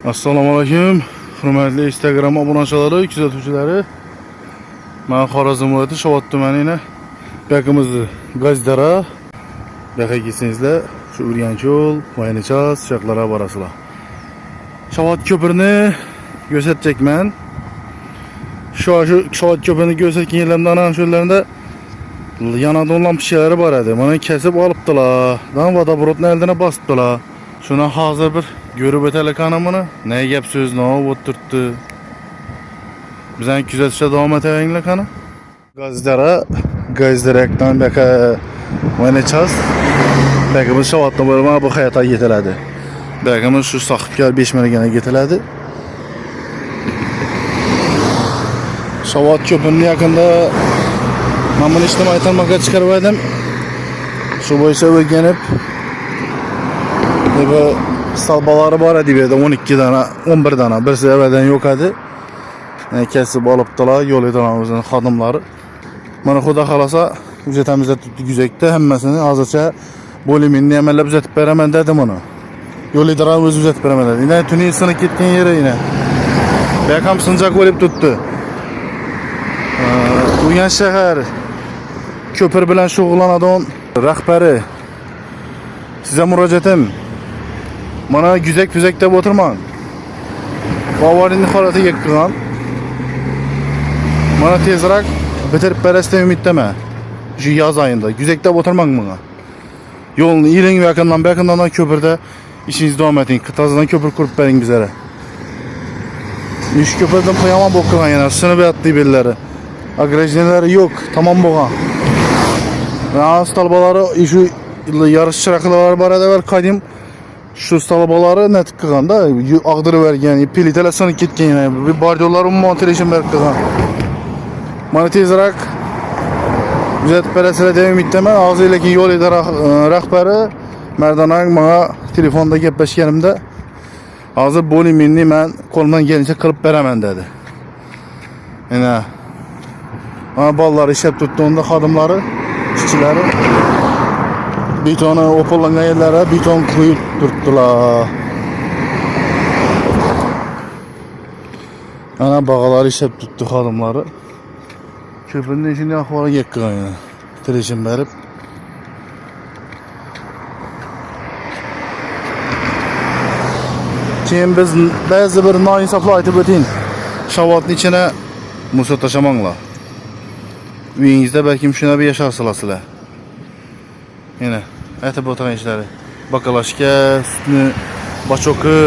Assalamu alaykum. Hurmatli Instagram obunachiları, kuzatuvchilari. Men Xorazm viloyati Shovot tumanida Bekimizni Gazdara. Beka kelsangizlar, shu Urganchol, Voynichas, shaqlara borasizlar. Shovot ko'pirini ko'rsatjekman. Shu Shovot ko'pirini ko'rsatgan yerlardan ana shularida yanadigan lampochkalari bor edi. Mana kesib olibdilar. Dan vodoprovodni eldini bosibdilar. Shuni hozir bir görüp ötelik anamını. Ne gap söz ne olub turtdu. Bizden kuzatishga davom etayinglar qani. Gazdarakdan beka Voynichas. Bekimiz Shovotdan bo'lma bu hayotga yetiladi. Bekimiz shu sohibkor 5 millionga yetiladi. Shovot ko'pini yaqinda men buni ijtimoiy tarmoqqa chiqarib edim. Shu bo'yicha o'rganib bu salbaları var edi verdi 12 dana 11 dana birisi evvelden yok edi. Kesip alıptılar yol edenimizin xadimları. Bana xuda xalasa ücretimizde tuttu güzekte hemmesini hazırca bölümünü emeller ücretip veremem dedim onu. Yol edenimiz ücretip veremem dedi. Yine tünü sınık gitken yere yine. Bekam sıncak olup tuttu. Uygan şehir köpür bilen şoğullanadığın rəhbəri size müracaatim. Mana güzek füzek deb o'tirman. Bavarini holati yekkan. Mana tezroq bitirib berasdan umiddaman. Shu yoz oyida güzek deb o'tirman bunga. Yo'lni iling yaqindan ko'pirda ishingizni davom eting. Qitazidan ko'pir qurib bering bizlere. Ish ko'pirdan qo'yaman bo'lgan yana sinib yotdi bellari. Agrejnelari yo'q, tamam bo'lgan. Astalbaları shu yarış chiroqlari bor edi, qadim şu talabaları net qilganda ag'dirib bergan, pelitalar sinib ketgan, bir bordyorlar montajini berib qilgan. Mana tezroq uzatib berasizlar deb umiddaman. Hozir lekin yo'l idora rahbari Mardanang menga telefonda gaplashganimda hozir bo'limimni men qo'limdan kelgancha qilib beraman dedi. Yana mana bolalar ishlab tutdiğunda xodimlari, ishchilari betonu opollangan yerlere beton qo'yib turibdilar. Ana bağalar ishab tutdi xodimlari. Ko'pincha shunday ahvolga yetgan. Tirishim berib. Keyin biz ba'zi bir noinsoflar aytib o'ting. Shovotning ichine musa tashamanglar. Uyingizda balkim shuna bir yasharsizlar sizlar. Yine aytib o'tirgan ishlari. Bakalashka, sütni, bachoqi